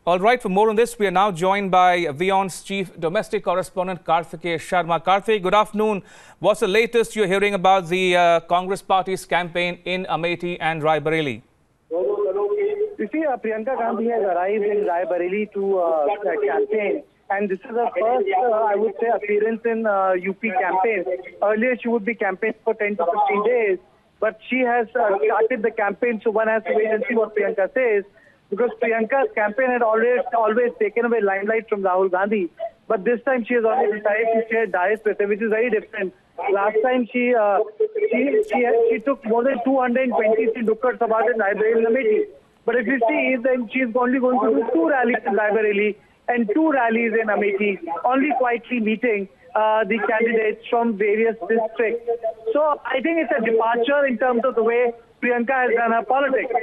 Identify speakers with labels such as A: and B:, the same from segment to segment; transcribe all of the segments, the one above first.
A: All right, for more on this, we are now joined by WION's chief domestic correspondent, Karthikeya Sharma. Karthik, good afternoon. What's the latest you're hearing about the Congress Party's campaign in Amethi and Raebareli?
B: You see, Priyanka Gandhi has arrived in Raebareli to campaign. And this is her first, I would say, appearance in UP campaign. Earlier, she would be campaigning for 10 to 15 days. But she has started the campaign, so one has to wait and see what Priyanka says. Because Priyanka's campaign had always taken away limelight from Rahul Gandhi. But this time she has already decided to share dais with him, which is very different. Last time she took more than 223 Dukkad Sabhas in Raebareli and Amethi. But if you see, then she's only going to do 2 rallies in Raebareli and 2 rallies in Amethi, only quietly meeting the candidates from various districts. So I think it's a departure in terms of the way Priyanka has done her politics.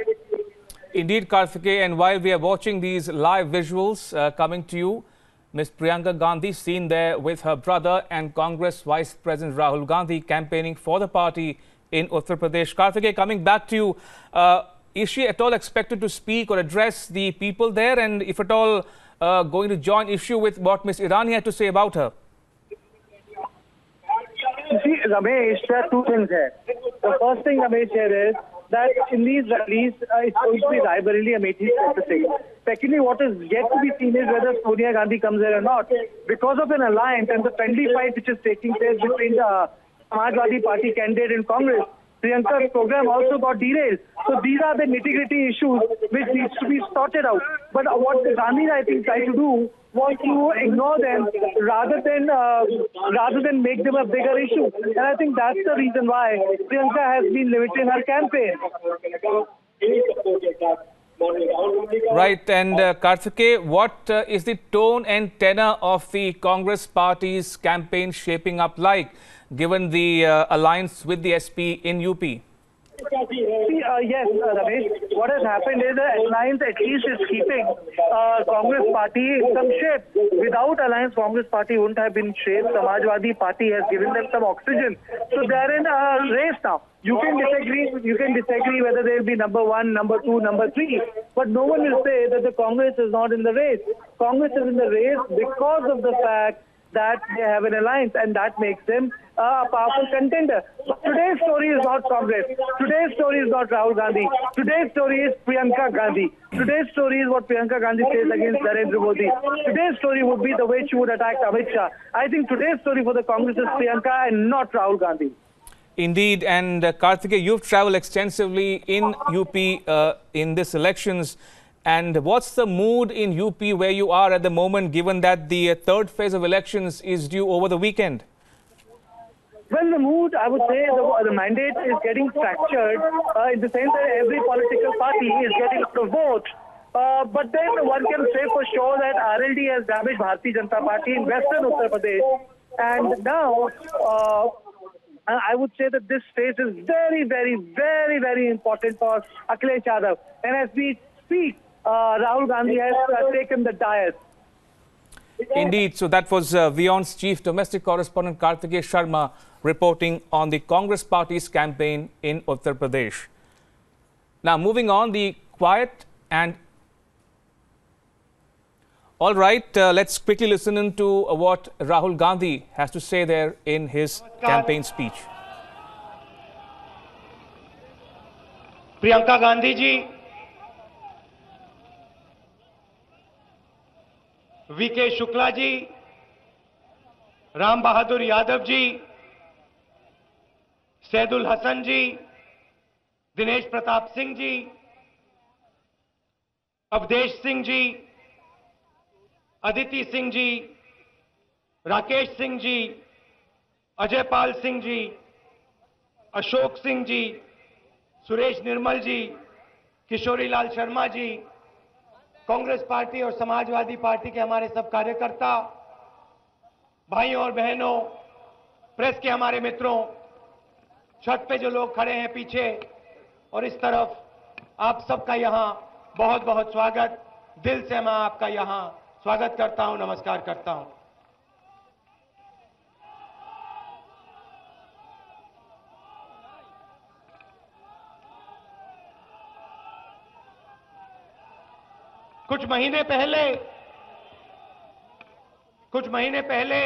A: Indeed, Karthikeya, and while we are watching these live visuals coming to you, Ms. Priyanka Gandhi seen there with her brother and Congress Vice President Rahul Gandhi campaigning for the party in Uttar Pradesh. Karthikeya, coming back to you, is she at all expected to speak or address the people there? And if at all going to join issue with what Ms. Irani had to say about her?
B: You see, Ramesh, there are 2 things here. The first thing, Ramesh, here is that in these rallies, it's going to be Raebareli, Amethi specific. Secondly, what is yet to be seen is whether Sonia Gandhi comes there or not. Because of an alliance and the friendly fight which is taking place between the Samajwadi Party candidate in Congress, Priyanka's program also got derailed. So these are the nitty-gritty issues which needs to be sorted out. But what Gandhi, I think, tried to do was to ignore them rather than make them a bigger issue. And I think that's the reason why Priyanka has been limiting her campaign.
A: Right, and Karthikeya, what is the tone and tenor of the Congress Party's campaign shaping up like, given the alliance with the SP in UP?
B: Yes, Ramesh. What has happened is the alliance at least is keeping Congress Party in some shape. Without alliance, Congress Party wouldn't have been shaped. Samajwadi Party has given them some oxygen. So they're in a race now. You can disagree whether they'll be number 1, number 2, number 3. But no one will say that the Congress is not in the race. Congress is in the race because of the fact that they have an alliance, and that makes them a powerful contender. But today's story is not Congress. Today's story is not Rahul Gandhi. Today's story is Priyanka Gandhi. Today's story is what Priyanka Gandhi says against Narendra Modi. Today's story would be the way she would attack Amit Shah. I think today's story for the Congress is Priyanka and not Rahul Gandhi.
A: Indeed, and Karthikeya, you've traveled extensively in UP in these elections. And what's the mood in UP where you are at the moment, given that the 3rd phase of elections is due over the weekend?
B: Well, the mood, I would say, the mandate is getting fractured in the sense that every political party is getting a vote. But then one can say for sure that RLD has damaged Bharatiya Janata Party in Western Uttar Pradesh. And now, I would say that this phase is very, very, very, very important for Akhilesh Yadav. And as we speak, Rahul Gandhi has taken the dais.
A: Indeed. So that was WION's chief domestic correspondent Karthikeya Sharma reporting on the Congress Party's campaign in Uttar Pradesh. Now moving on, the quiet and... All right, let's quickly listen into what Rahul Gandhi has to say there in his campaign speech.
C: Priyanka Gandhi ji, VK Shukla ji, Ram Bahadur Yadav ji, Saidul Hasan ji, Dinesh Pratap Singh ji, Avdesh Singh ji, Aditi Singh ji, Rakesh Singh ji, Ajay Pal Singh ji, Ashok Singh ji, Suresh Nirmal ji, Kishori Lal Sharma ji, Congress party और Samajwadi party के हमारे सब कार्यकर्ता, भाइयों और बहनों, press के हमारे मित्रों, छत पे जो लोग खड़े हैं पीछे और इस तरफ, आप सबका यहां बहुत बहुत स्वागत। दिल से मैं आपका यहां स्वागत करता हूं, नमस्कार करता हूं। कुछ महीने पहले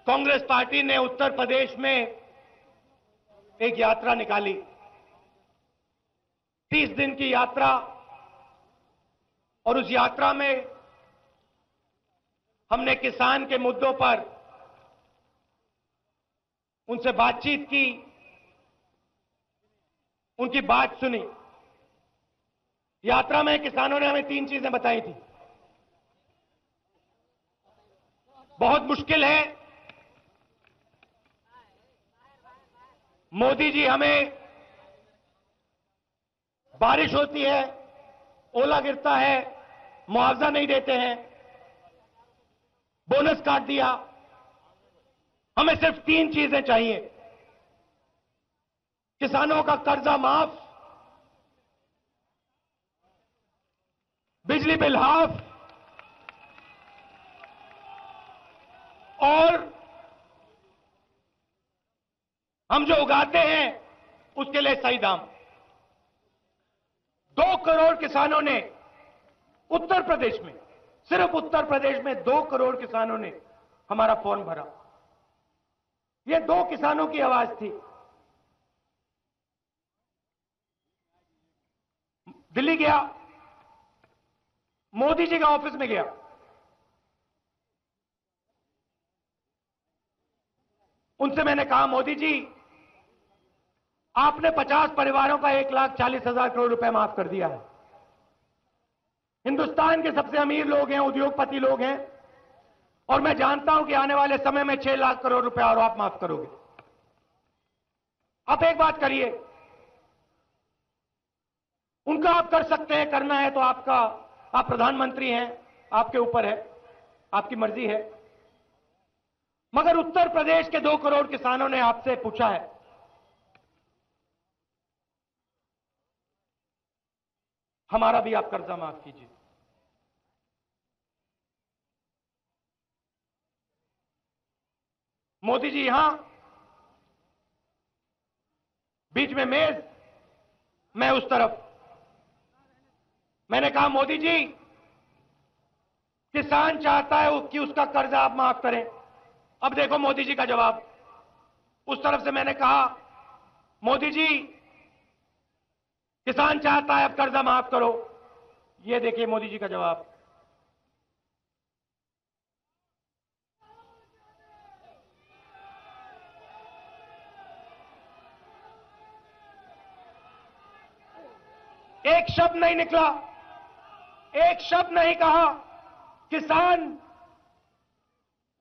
C: कांग्रेस पार्टी ने उत्तर प्रदेश में एक यात्रा निकाली, 30 दिन की यात्रा, और उस यात्रा में हमने किसान के मुद्दों पर उनसे बातचीत की, उनकी बात सुनी। यात्रा में किसानों ने हमें 3 चीजें बताई थी। बहुत मुश्किल है, मोदी जी हमें बारिश होती है, ओला गिरता है, मुआवजा नहीं देते हैं, बोनस काट दिया, हमें सिर्फ 3 चीजें चाहिए। किसानों का कर्जा माफ, बिजली बिल हाफ और हम जो उगाते हैं उसके लिए सही दाम। 2 करोड़ किसानों ने उत्तर प्रदेश में, सिर्फ उत्तर प्रदेश में 2 करोड़ किसानों ने हमारा फॉर्म भरा। ये 2 किसानों की आवाज थी। दिल्ली गया, मोदी जी का ऑफिस में गया, उनसे मैंने कहा, मोदी जी आपने 50 परिवारों का 1,40,000 करोड़ रुपए माफ कर दिया है। हिंदुस्तान के सबसे अमीर लोग हैं, उद्योगपति लोग हैं, और मैं जानता हूं कि आने वाले समय में 6 लाख करोड़ रुपए और आप माफ करोगे। आप एक बात करिए, उनका आप कर सकते हैं, करना है तो आपका, आप प्रधानमंत्री हैं, आपके ऊपर है, आपकी मर्जी है। मगर उत्तर प्रदेश के 2 करोड़ किसानों ने आपसे पूछा है, हमारा भी आप कर्जा माफ कीजिए। मोदी जी यहां, बीच में मेज, मैं उस तरफ। मैंने कहा, मोदी जी किसान चाहता है कि उसका कर्जा आप माफ करें। अब देखो मोदी जी का जवाब। उस तरफ से मैंने कहा, मोदी जी किसान चाहता है अब कर्जा माफ करो। ये देखिए मोदी जी का जवाब। एक शब्द नहीं निकला, एक शब्द नहीं कहा, किसान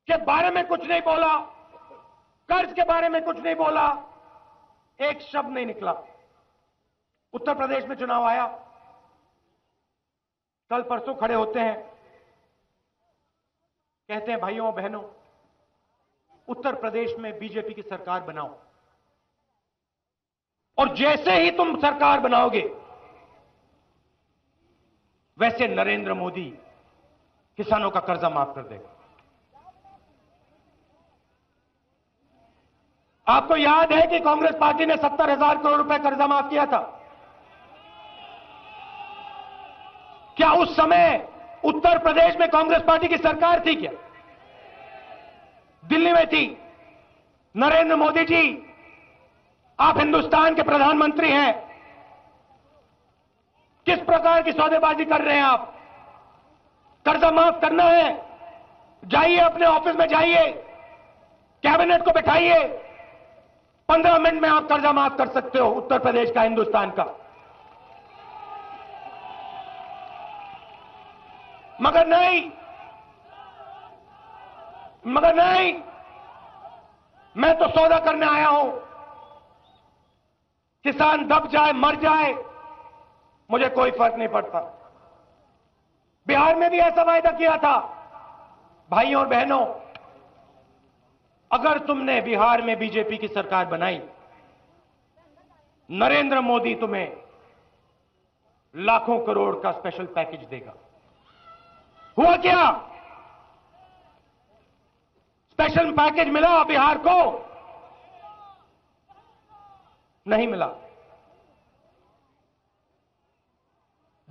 C: के बारे में कुछ नहीं बोला, कर्ज के बारे में कुछ नहीं बोला, एक शब्द नहीं निकला। उत्तर प्रदेश में चुनाव आया, कल परसों खड़े होते हैं, कहते हैं भाइयों बहनों उत्तर प्रदेश में बीजेपी की सरकार बनाओ, और जैसे ही तुम सरकार बनाओगे वैसे नरेंद्र मोदी किसानों का कर्जा माफ कर देगा। आपको याद है कि कांग्रेस पार्टी ने 70,000 करोड़ रुपए कर्जा माफ किया था। क्या उस समय उत्तर प्रदेश में कांग्रेस पार्टी की सरकार थी? क्या दिल्ली में थी? नरेंद्र मोदी जी, आप हिंदुस्तान के प्रधानमंत्री हैं, किस प्रकार की सौदेबाजी कर रहे हैं आप? कर्जा माफ करना है, जाइए अपने ऑफिस में, जाइए कैबिनेट को बैठाइए, 15 मिनट में आप कर्जा माफ कर सकते हो उत्तर प्रदेश का, हिंदुस्तान का। मगर नहीं, मैं तो सौदा करने आया हूं। किसान दब जाए, मर जाए, मुझे कोई फर्क नहीं पड़ता। बिहार में भी ऐसा वायदा किया था। भाइयों और बहनों, अगर तुमने बिहार में बीजेपी की सरकार बनाई, नरेंद्र मोदी तुम्हें लाखों करोड़ का स्पेशल पैकेज देगा। हुआ क्या? स्पेशल पैकेज मिला बिहार को? नहीं मिला।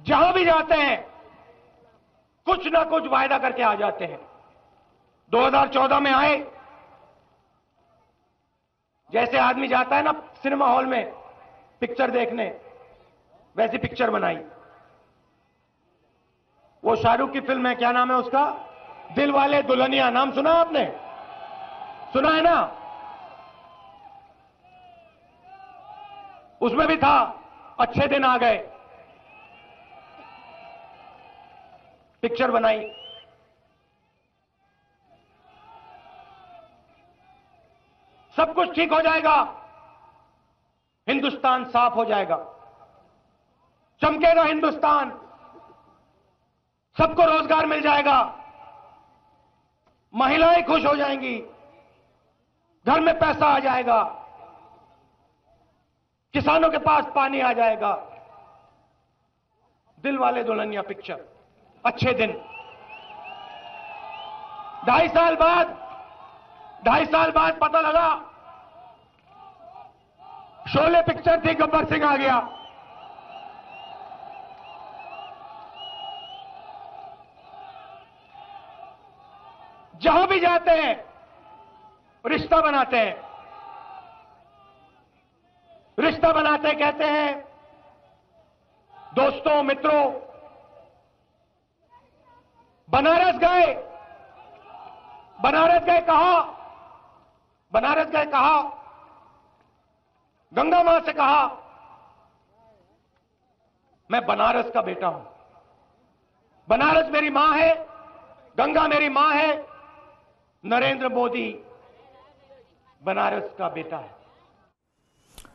C: जहां भी जाते हैं कुछ ना कुछ वायदा करके आ जाते हैं। 2014 में आए, जैसे आदमी जाता है ना सिनेमा हॉल में पिक्चर देखने, वैसी पिक्चर बनाई। वो शाहरुख की फिल्म है, क्या नाम है उसका, दिल वाले दुल्हनिया, नाम सुना आपने? सुना है ना? उसमें भी था अच्छे दिन आ गए, पिक्चर बनाई। सब कुछ ठीक हो जाएगा, हिंदुस्तान साफ हो जाएगा, चमकेगा हिंदुस्तान, सबको रोजगार मिल जाएगा, महिलाएं खुश हो जाएंगी, घर में पैसा आ जाएगा, किसानों के पास पानी आ जाएगा। दिल वाले दुल्हनिया पिक्चर, अच्छे दिन। 2.5 साल बाद पता लगा शोले पिक्चर थी, गब्बर सिंह आ गया। जहां भी जाते हैं रिश्ता बनाते हैं, रिश्ता बनाते कहते हैं दोस्तों मित्रों। बनारस गए, कहा, गंगा मां से कहा मैं बनारस का बेटा हूं, बनारस मेरी मां है, गंगा मेरी मां है, नरेंद्र मोदी बनारस का बेटा है।